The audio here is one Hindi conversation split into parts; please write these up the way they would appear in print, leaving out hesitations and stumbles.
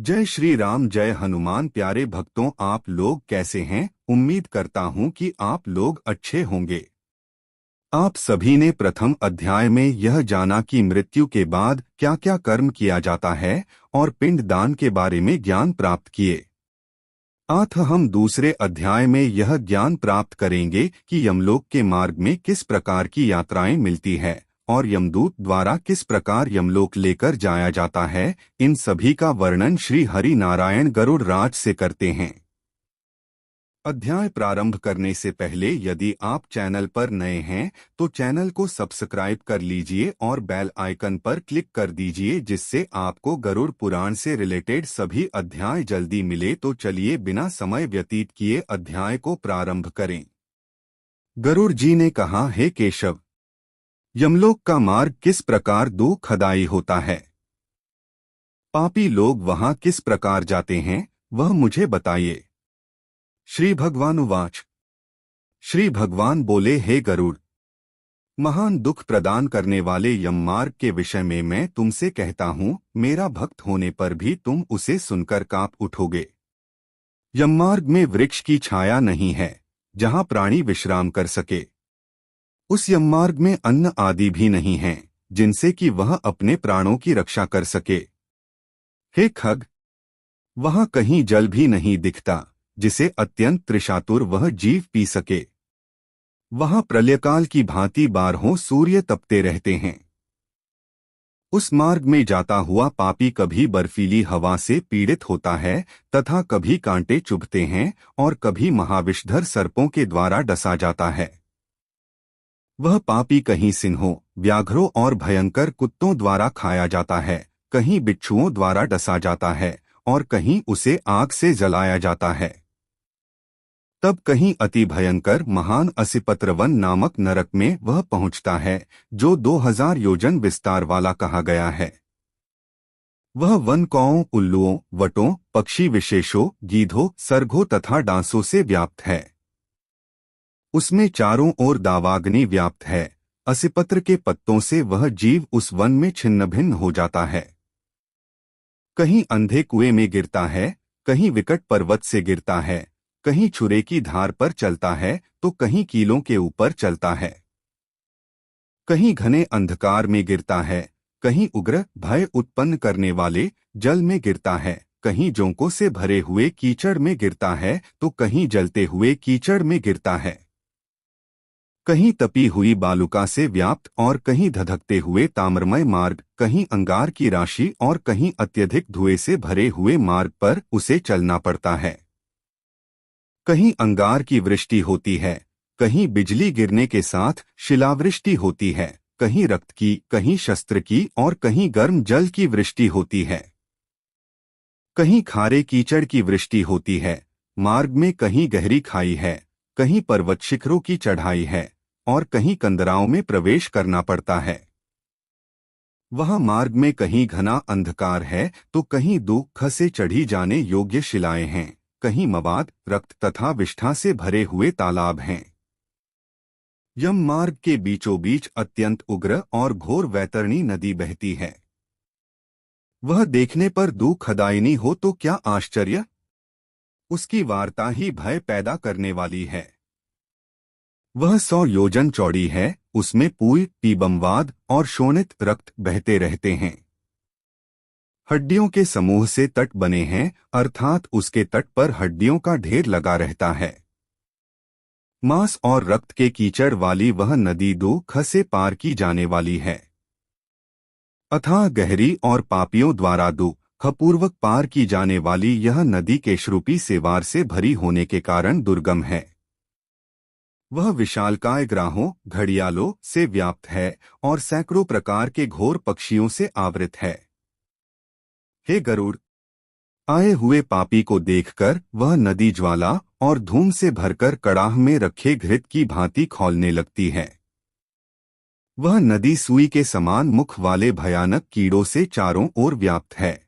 जय श्री राम, जय हनुमान। प्यारे भक्तों, आप लोग कैसे हैं? उम्मीद करता हूं कि आप लोग अच्छे होंगे। आप सभी ने प्रथम अध्याय में यह जाना कि मृत्यु के बाद क्या क्या कर्म किया जाता है और पिंड दान के बारे में ज्ञान प्राप्त किए। आज हम दूसरे अध्याय में यह ज्ञान प्राप्त करेंगे कि यमलोक के मार्ग में किस प्रकार की यात्राएं मिलती है और यमदूत द्वारा किस प्रकार यमलोक लेकर जाया जाता है। इन सभी का वर्णन श्री हरि नारायण गरुड़ राज से करते हैं। अध्याय प्रारंभ करने से पहले यदि आप चैनल पर नए हैं तो चैनल को सब्सक्राइब कर लीजिए और बेल आइकन पर क्लिक कर दीजिए, जिससे आपको गरुड़ पुराण से रिलेटेड सभी अध्याय जल्दी मिले। तो चलिए बिना समय व्यतीत किए अध्याय को प्रारंभ करें। गरुड़ जी ने कहा, हे केशव, यमलोक का मार्ग किस प्रकार दुखदायी होता है? पापी लोग वहां किस प्रकार जाते हैं, वह मुझे बताइए। श्री भगवानुवाच। श्री भगवान बोले, हे गरुड़, महान दुख प्रदान करने वाले यम मार्ग के विषय में मैं तुमसे कहता हूँ। मेरा भक्त होने पर भी तुम उसे सुनकर कांप उठोगे। यम मार्ग में वृक्ष की छाया नहीं है जहाँ प्राणी विश्राम कर सके। उस यम मार्ग में अन्न आदि भी नहीं है जिनसे कि वह अपने प्राणों की रक्षा कर सके। हे खग, वहां कहीं जल भी नहीं दिखता जिसे अत्यंत त्रिशातुर वह जीव पी सके। वहां प्रलयकाल की भांति बारहों सूर्य तपते रहते हैं। उस मार्ग में जाता हुआ पापी कभी बर्फीली हवा से पीड़ित होता है तथा कभी कांटे चुभते हैं और कभी महाविषधर सर्पों के द्वारा डसा जाता है। वह पापी कहीं सिंहों, व्याघ्रों और भयंकर कुत्तों द्वारा खाया जाता है, कहीं बिच्छुओं द्वारा डसा जाता है और कहीं उसे आग से जलाया जाता है। तब कहीं अति भयंकर महान असिपत्रवन नामक नरक में वह पहुंचता है, जो 2000 योजन विस्तार वाला कहा गया है। वह वन कौओं, उल्लुओं, वटों, पक्षी विशेषों, गीधों, सर्गों तथा डांसों से व्याप्त है। उसमें चारों ओर दावाग्नि व्याप्त है। असिपत्र के पत्तों से वह जीव उस वन में छिन्न भिन्न हो जाता है। कहीं अंधे कुएं में गिरता है, कहीं विकट पर्वत से गिरता है, कहीं छुरे की धार पर चलता है तो कहीं कीलों के ऊपर चलता है। कहीं घने अंधकार में गिरता है, कहीं उग्र भय उत्पन्न करने वाले जल में गिरता है, कहीं जोंकों से भरे हुए कीचड़ में गिरता है तो कहीं जलते हुए कीचड़ में गिरता है। कहीं तपी हुई बालुका से व्याप्त और कहीं धधकते हुए ताम्रमय मार्ग, कहीं अंगार की राशि और कहीं अत्यधिक धुएं से भरे हुए मार्ग पर उसे चलना पड़ता है। कहीं अंगार की वृष्टि होती है, कहीं बिजली गिरने के साथ शिलावृष्टि होती है, कहीं रक्त की, कहीं शस्त्र की और कहीं गर्म जल की वृष्टि होती है। कहीं खारे कीचड़ की वृष्टि होती है। मार्ग में कहीं गहरी खाई है, कहीं पर्वत शिखरों की चढ़ाई है और कहीं कंदराओं में प्रवेश करना पड़ता है। वहाँ मार्ग में कहीं घना अंधकार है तो कहीं दुख से चढ़ी जाने योग्य शिलाएं हैं, कहीं मवाद, रक्त तथा विष्ठा से भरे हुए तालाब हैं। यम मार्ग के बीचों बीच अत्यंत उग्र और घोर वैतरणी नदी बहती है। वह देखने पर दुखदायिनी हो तो क्या आश्चर्य! उसकी वार्ता ही भय पैदा करने वाली है। वह 100 योजन चौड़ी है, उसमें पूय, पीबमवाद और शोणित रक्त बहते रहते हैं। हड्डियों के समूह से तट बने हैं, अर्थात उसके तट पर हड्डियों का ढेर लगा रहता है। मांस और रक्त के कीचड़ वाली वह नदी दुख से पार की जाने वाली है। अथाह गहरी और पापियों द्वारा दुखपूर्वक पार की जाने वाली यह नदी केशरूपी सेवार से भरी होने के कारण दुर्गम है। वह विशालकाय ग्राहों, घड़ियालों से व्याप्त है और सैकड़ों प्रकार के घोर पक्षियों से आवृत है। हे गरुड़, आए हुए पापी को देखकर वह नदी ज्वाला और धूम से भरकर कड़ाह में रखे घृत की भांति खौलने लगती है। वह नदी सुई के समान मुख वाले भयानक कीड़ों से चारों ओर व्याप्त है।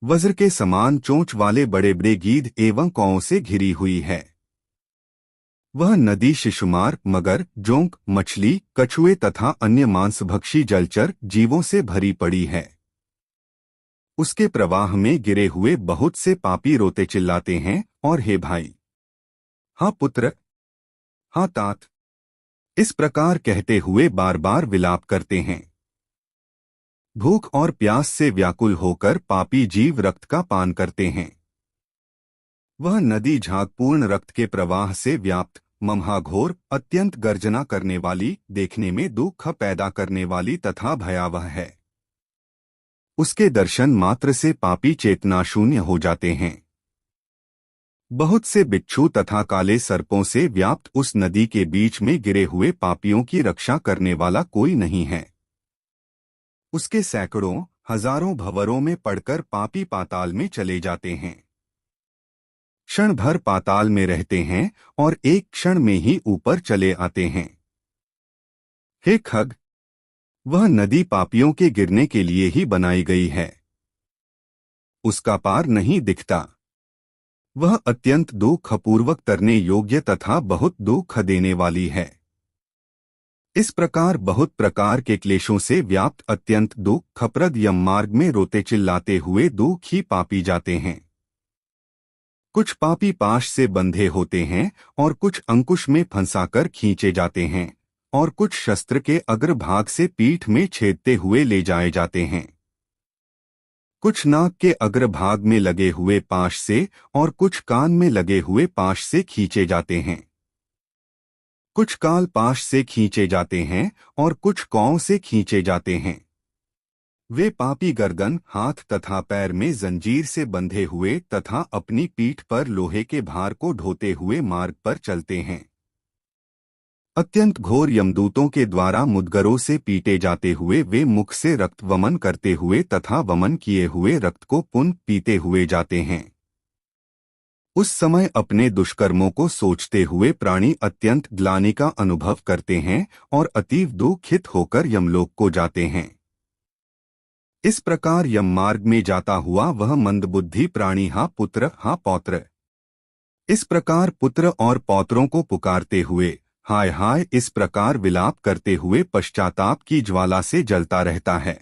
वज्र के समान चोंच वाले बड़े बड़े गीध एवं कौओं से घिरी हुई है। वह नदी शिशुमार, मगर, जोंक, मछली, कछुए तथा अन्य मांसभक्षी जलचर जीवों से भरी पड़ी है। उसके प्रवाह में गिरे हुए बहुत से पापी रोते चिल्लाते हैं और हे भाई, हाँ पुत्र, हाँ तात, इस प्रकार कहते हुए बार बार विलाप करते हैं। भूख और प्यास से व्याकुल होकर पापी जीव रक्त का पान करते हैं। वह नदी झागपूर्ण रक्त के प्रवाह से व्याप्त, ममहाघोर, अत्यंत गर्जना करने वाली, देखने में दुख पैदा करने वाली तथा भयावह है। उसके दर्शन मात्र से पापी चेतनाशून्य हो जाते हैं। बहुत से बिच्छू तथा काले सर्पों से व्याप्त उस नदी के बीच में गिरे हुए पापियों की रक्षा करने वाला कोई नहीं है। उसके सैकड़ों, हजारों भंवरों में पड़कर पापी पाताल में चले जाते हैं। क्षण भर पाताल में रहते हैं और एक क्षण में ही ऊपर चले आते हैं। हे खग, वह नदी पापियों के गिरने के लिए ही बनाई गई है। उसका पार नहीं दिखता। वह अत्यंत दुखपूर्वक तरने योग्य तथा बहुत दुख देने वाली है। इस प्रकार बहुत प्रकार के क्लेशों से व्याप्त अत्यंत दुखप्रद यम मार्ग में रोते चिल्लाते हुए दुखी पापी जाते हैं। कुछ पापी पाश से बंधे होते हैं और कुछ अंकुश में फंसाकर खींचे जाते हैं और कुछ शस्त्र के अग्रभाग से पीठ में छेदते हुए ले जाए जाते हैं। कुछ नाक के अग्रभाग में लगे हुए पाश से और कुछ कान में लगे हुए पाश से खींचे जाते हैं। कुछ काल पाश से खींचे जाते हैं और कुछ कौं से खींचे जाते हैं। वे पापी गर्दन, हाथ तथा पैर में जंजीर से बंधे हुए तथा अपनी पीठ पर लोहे के भार को ढोते हुए मार्ग पर चलते हैं। अत्यंत घोर यमदूतों के द्वारा मुद्गरों से पीटे जाते हुए वे मुख से रक्त वमन करते हुए तथा वमन किए हुए रक्त को पुनः पीते हुए जाते हैं। उस समय अपने दुष्कर्मों को सोचते हुए प्राणी अत्यंत ग्लानि का अनुभव करते हैं और अतीव दुखित होकर यमलोक को जाते हैं। इस प्रकार यम मार्ग में जाता हुआ वह मंदबुद्धि प्राणी हा पुत्र, हा पौत्र, इस प्रकार पुत्र और पौत्रों को पुकारते हुए, हाय हाय, इस प्रकार विलाप करते हुए पश्चाताप की ज्वाला से जलता रहता है।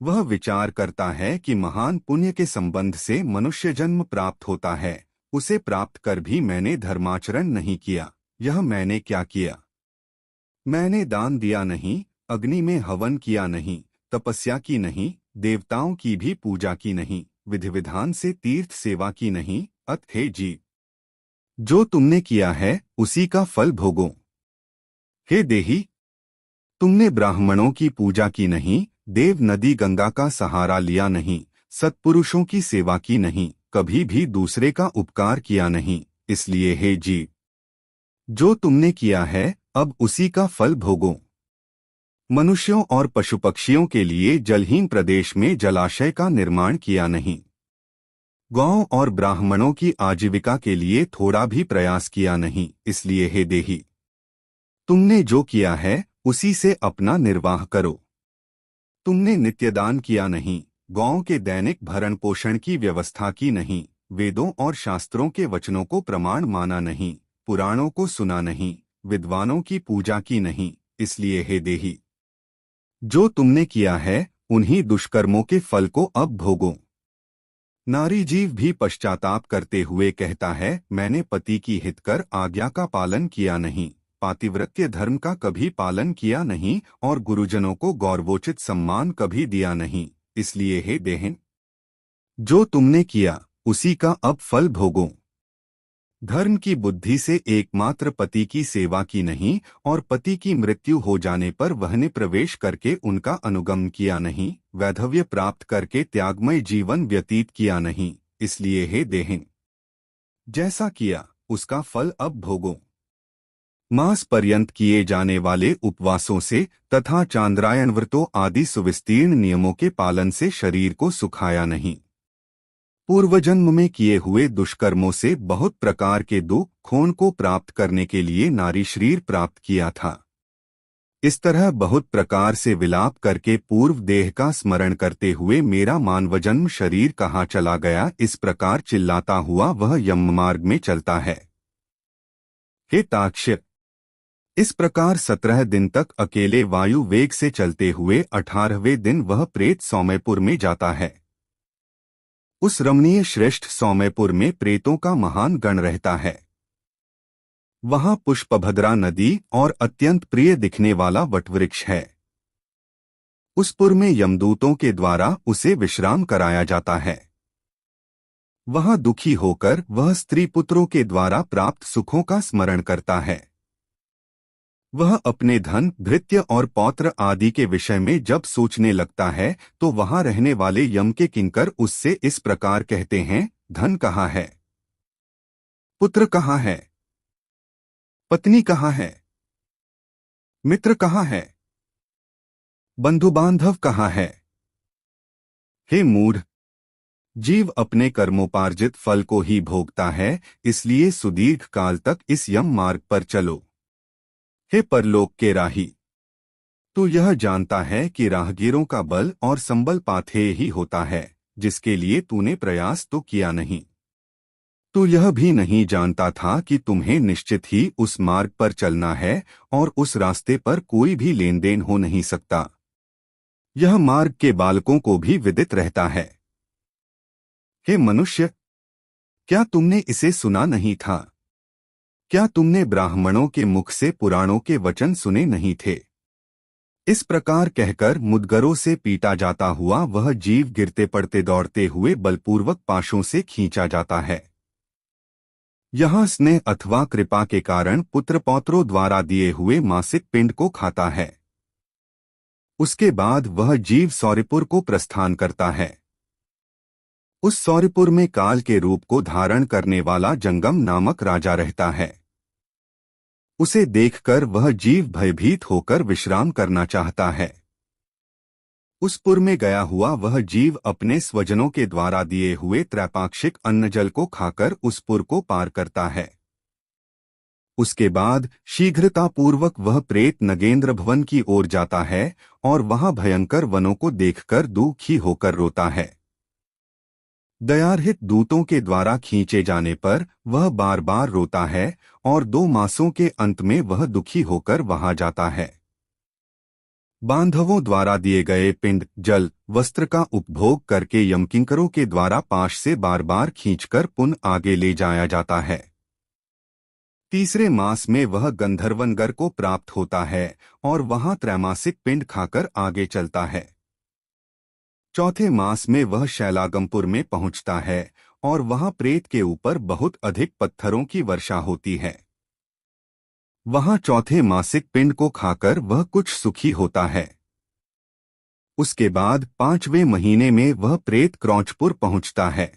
वह विचार करता है कि महान पुण्य के संबंध से मनुष्य जन्म प्राप्त होता है। उसे प्राप्त कर भी मैंने धर्माचरण नहीं किया। यह मैंने क्या किया? मैंने दान दिया नहीं, अग्नि में हवन किया नहीं, तपस्या की नहीं, देवताओं की भी पूजा की नहीं, विधि विधान से तीर्थ सेवा की नहीं। अत हे जीव, जो तुमने किया है उसी का फल भोगो। हे देही, तुमने ब्राह्मणों की पूजा की नहीं, देव नदी गंगा का सहारा लिया नहीं, सत्पुरुषों की सेवा की नहीं, कभी भी दूसरे का उपकार किया नहीं। इसलिए हे जीव, जो तुमने किया है अब उसी का फल भोगो। मनुष्यों और पशु पक्षियों के लिए जलहीन प्रदेश में जलाशय का निर्माण किया नहीं। गौओं और ब्राह्मणों की आजीविका के लिए थोड़ा भी प्रयास किया नहीं। इसलिए हे देही, तुमने जो किया है उसी से अपना निर्वाह करो। तुमने नित्यदान किया नहीं, गौओं के दैनिक भरण पोषण की व्यवस्था की नहीं, वेदों और शास्त्रों के वचनों को प्रमाण माना नहीं, पुराणों को सुना नहीं, विद्वानों की पूजा की नहीं। इसलिए हे देही, जो तुमने किया है उन्हीं दुष्कर्मों के फल को अब भोगो। नारी जीव भी पश्चाताप करते हुए कहता है, मैंने पति की हितकर आज्ञा का पालन किया नहीं, पातिव्रत्य धर्म का कभी पालन किया नहीं और गुरुजनों को गौरवोचित सम्मान कभी दिया नहीं। इसलिए हे देहन, जो तुमने किया उसी का अब फल भोगो। धर्म की बुद्धि से एकमात्र पति की सेवा की नहीं और पति की मृत्यु हो जाने पर वहने प्रवेश करके उनका अनुगमन किया नहीं, वैधव्य प्राप्त करके त्यागमय जीवन व्यतीत किया नहीं। इसलिए हे देहिन, जैसा किया उसका फल अब भोगो। मास पर्यंत किए जाने वाले उपवासों से तथा चांद्रायण व्रतों आदि सुविस्तीर्ण नियमों के पालन से शरीर को सुखाया नहीं। पूर्वजन्म में किए हुए दुष्कर्मों से बहुत प्रकार के दुख खोन को प्राप्त करने के लिए नारी शरीर प्राप्त किया था। इस तरह बहुत प्रकार से विलाप करके पूर्व देह का स्मरण करते हुए मेरा मानवजन्म शरीर कहाँ चला गया, इस प्रकार चिल्लाता हुआ वह यम मार्ग में चलता है। हे ताक्ष, इस प्रकार 17 दिन तक अकेले वायु वेग से चलते हुए 18वें दिन वह प्रेत सौम्यपुर में जाता है। उस रमणीय श्रेष्ठ सौम्यपुर में प्रेतों का महान गण रहता है। वहां पुष्पभद्रा नदी और अत्यंत प्रिय दिखने वाला वटवृक्ष है। उस पुर में यमदूतों के द्वारा उसे विश्राम कराया जाता है। वहां दुखी होकर वह स्त्री पुत्रों के द्वारा प्राप्त सुखों का स्मरण करता है। वह अपने धन, भृत्य और पौत्र आदि के विषय में जब सोचने लगता है तो वहां रहने वाले यम के किंकर उससे इस प्रकार कहते हैं, धन कहाँ है, पुत्र कहाँ है, पत्नी कहाँ है, मित्र कहाँ है, बंधु बांधव कहाँ है। हे मूढ़, जीव अपने कर्मोपार्जित फल को ही भोगता है, इसलिए सुदीर्घ काल तक इस यम मार्ग पर चलो। हे परलोक के राही, तू यह जानता है कि राहगीरों का बल और संबल पाथेय ही होता है, जिसके लिए तूने प्रयास तो किया नहीं। तू यह भी नहीं जानता था कि तुम्हें निश्चित ही उस मार्ग पर चलना है और उस रास्ते पर कोई भी लेन देन हो नहीं सकता। यह मार्ग के बालकों को भी विदित रहता है। हे मनुष्य, क्या तुमने इसे सुना नहीं था? क्या तुमने ब्राह्मणों के मुख से पुराणों के वचन सुने नहीं थे? इस प्रकार कहकर मुदगरों से पीटा जाता हुआ वह जीव गिरते पड़ते दौड़ते हुए बलपूर्वक पाशों से खींचा जाता है। यहाँ स्नेह अथवा कृपा के कारण पुत्र पौत्रों द्वारा दिए हुए मासिक पिंड को खाता है। उसके बाद वह जीव सौरिपुर को प्रस्थान करता है। उस सौरिपुर में काल के रूप को धारण करने वाला जंगम नामक राजा रहता है। उसे देखकर वह जीव भयभीत होकर विश्राम करना चाहता है। उस पुर में गया हुआ वह जीव अपने स्वजनों के द्वारा दिए हुए त्रैपाक्षिक अन्नजल को खाकर उस पुर को पार करता है। उसके बाद शीघ्रतापूर्वक वह प्रेत नगेंद्र भवन की ओर जाता है और वहां भयंकर वनों को देखकर दुखी होकर रोता है। दयारहित दूतों के द्वारा खींचे जाने पर वह बार बार रोता है और 2 मासों के अंत में वह दुखी होकर वहां जाता है। बांधवों द्वारा दिए गए पिंड, जल, वस्त्र का उपभोग करके यमकिंकरों के द्वारा पाश से बार बार खींचकर पुनः आगे ले जाया जाता है। तीसरे मास में वह गंधर्वनगर को प्राप्त होता है और वहां त्रैमासिक पिंड खाकर आगे चलता है। चौथे मास में वह शैलागमपुर में पहुंचता है और वहां प्रेत के ऊपर बहुत अधिक पत्थरों की वर्षा होती है। वहां चौथे मासिक पिंड को खाकर वह कुछ सुखी होता है। उसके बाद 5वें महीने में वह प्रेत क्रौंचपुर पहुंचता है।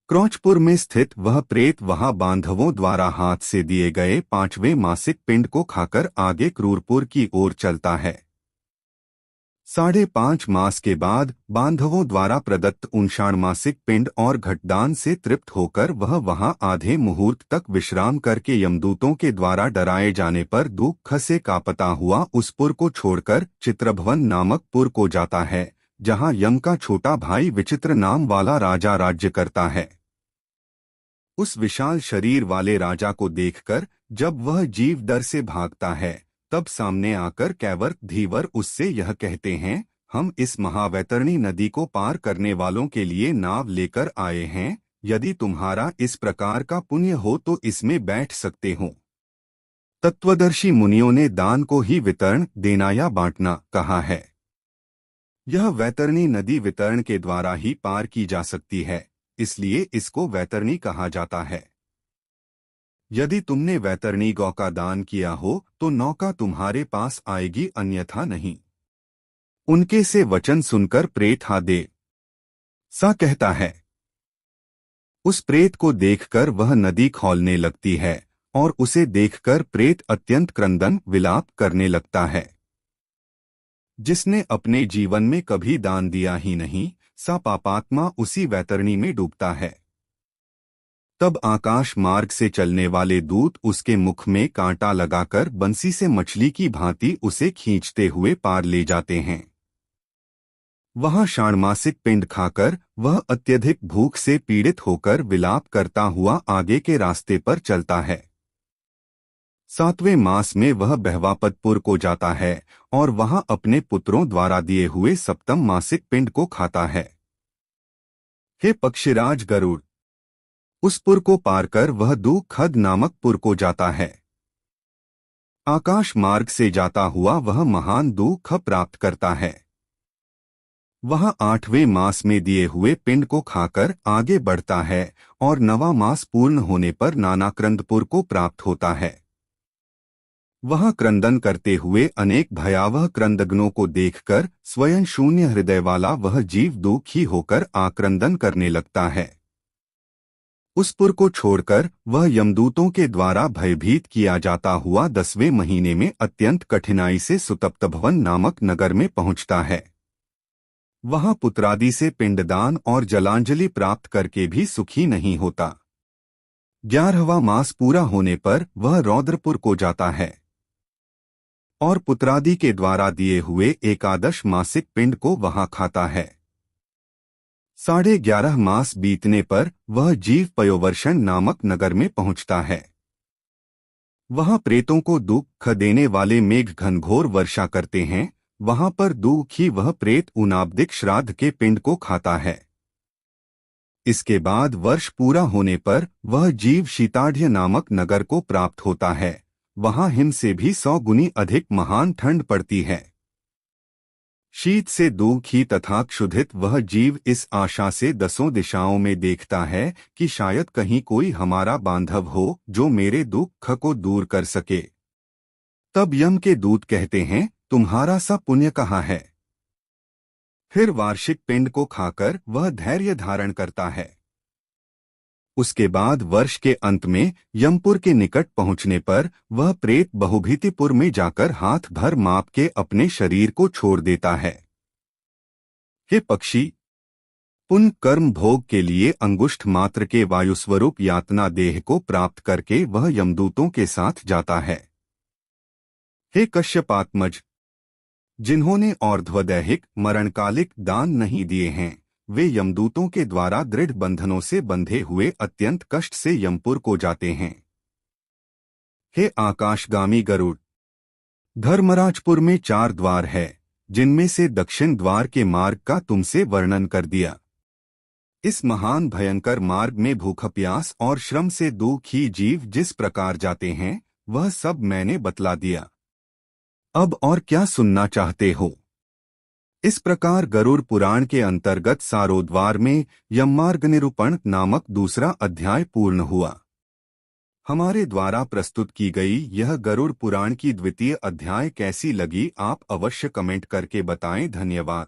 क्रौंचपुर में स्थित वह प्रेत वहां बांधवों द्वारा हाथ से दिए गए 5वें मासिक पिंड को खाकर आगे क्रूरपुर की ओर चलता है। 5.5 मास के बाद बांधवों द्वारा प्रदत्त 59 मासिक पिंड और घटदान से तृप्त होकर वह वहां आधे मुहूर्त तक विश्राम करके यमदूतों के द्वारा डराए जाने पर दुख से कांपता हुआ उस पुर को छोड़कर चित्रभवन नामक पुर को जाता है, जहां यम का छोटा भाई विचित्र नाम वाला राजा राज्य करता है। उस विशाल शरीर वाले राजा को देखकर जब वह जीव डर से भागता है, तब सामने आकर कैवर्त धीवर उससे यह कहते हैं, हम इस महावैतरणी नदी को पार करने वालों के लिए नाव लेकर आए हैं। यदि तुम्हारा इस प्रकार का पुण्य हो तो इसमें बैठ सकते हो। तत्वदर्शी मुनियों ने दान को ही वितरण देना या बांटना कहा है। यह वैतरणी नदी वितरण के द्वारा ही पार की जा सकती है, इसलिए इसको वैतरणी कहा जाता है। यदि तुमने वैतरणी गौ का दान किया हो तो नौका तुम्हारे पास आएगी, अन्यथा नहीं। उनके से वचन सुनकर प्रेत हा दे सा कहता है। उस प्रेत को देखकर वह नदी खौलने लगती है और उसे देखकर प्रेत अत्यंत क्रंदन विलाप करने लगता है। जिसने अपने जीवन में कभी दान दिया ही नहीं, सा पापात्मा उसी वैतरणी में डूबता है। तब आकाश मार्ग से चलने वाले दूत उसके मुख में कांटा लगाकर बंसी से मछली की भांति उसे खींचते हुए पार ले जाते हैं। वहां षाण्मासिक पिंड खाकर वह अत्यधिक भूख से पीड़ित होकर विलाप करता हुआ आगे के रास्ते पर चलता है। 7वें मास में वह बहवापतपुर को जाता है और वहां अपने पुत्रों द्वारा दिए हुए सप्तम मासिक पिंड को खाता है। हे पक्षीराज गरुड़, उस पुर को पार कर वह दूखद नामक पुर को जाता है। आकाश मार्ग से जाता हुआ वह महान दुख प्राप्त करता है। वह 8वें मास में दिए हुए पिंड को खाकर आगे बढ़ता है और 9वां मास पूर्ण होने पर नानाक्रंदपुर को प्राप्त होता है। वह क्रंदन करते हुए अनेक भयावह क्रंदग्नों को देखकर स्वयं शून्य हृदय वाला वह जीव दुखी होकर आक्रंदन करने लगता है। उस पुर को छोड़कर वह यमदूतों के द्वारा भयभीत किया जाता हुआ 10वें महीने में अत्यंत कठिनाई से सुतप्तभवन नामक नगर में पहुंचता है। वहां पुत्रादि से पिंडदान और जलांजलि प्राप्त करके भी सुखी नहीं होता। 11वां मास पूरा होने पर वह रौद्रपुर को जाता है और पुत्रादि के द्वारा दिए हुए एकादश मासिक पिंड को वहां खाता है। 11.5 मास बीतने पर वह जीव पयोवर्षण नामक नगर में पहुंचता है। वहां प्रेतों को दुख देने वाले मेघ घनघोर वर्षा करते हैं। वहां पर दुखी वह प्रेत उनाब्दिक श्राद्ध के पिंड को खाता है। इसके बाद वर्ष पूरा होने पर वह जीव शीताढ़्य नामक नगर को प्राप्त होता है। वहां हिम से भी 100 गुनी अधिक महान ठंड पड़ती है। शीत से दुखी तथा क्षुधित वह जीव इस आशा से 10 दिशाओं में देखता है कि शायद कहीं कोई हमारा बांधव हो जो मेरे दुख को दूर कर सके। तब यम के दूत कहते हैं, तुम्हारा सा पुण्य कहाँ है? फिर वार्षिक पिंड को खाकर वह धैर्य धारण करता है। उसके बाद वर्ष के अंत में यमपुर के निकट पहुंचने पर वह प्रेत बहुभीतिपुर में जाकर हाथ भर माप के अपने शरीर को छोड़ देता है। हे पक्षी, पुण्य कर्म भोग के लिए अंगुष्ठ मात्र के वायुस्वरूप यातना देह को प्राप्त करके वह यमदूतों के साथ जाता है। हे कश्यपात्मज, जिन्होंने और्ध्वदैहिक मरणकालिक दान नहीं दिए हैं, वे यमदूतों के द्वारा दृढ़ बंधनों से बंधे हुए अत्यंत कष्ट से यमपुर को जाते हैं। हे आकाशगामी गरुड़, धर्मराजपुर में 4 द्वार है, जिनमें से दक्षिण द्वार के मार्ग का तुमसे वर्णन कर दिया। इस महान भयंकर मार्ग में भूख प्यास और श्रम से दुखी जीव जिस प्रकार जाते हैं, वह सब मैंने बतला दिया। अब और क्या सुनना चाहते हो? इस प्रकार गरुड़ पुराण के अंतर्गत सारोद्वार में यममार्ग निरूपण नामक दूसरा अध्याय पूर्ण हुआ। हमारे द्वारा प्रस्तुत की गई यह गरुड़ पुराण की द्वितीय अध्याय कैसी लगी, आप अवश्य कमेंट करके बताएं। धन्यवाद।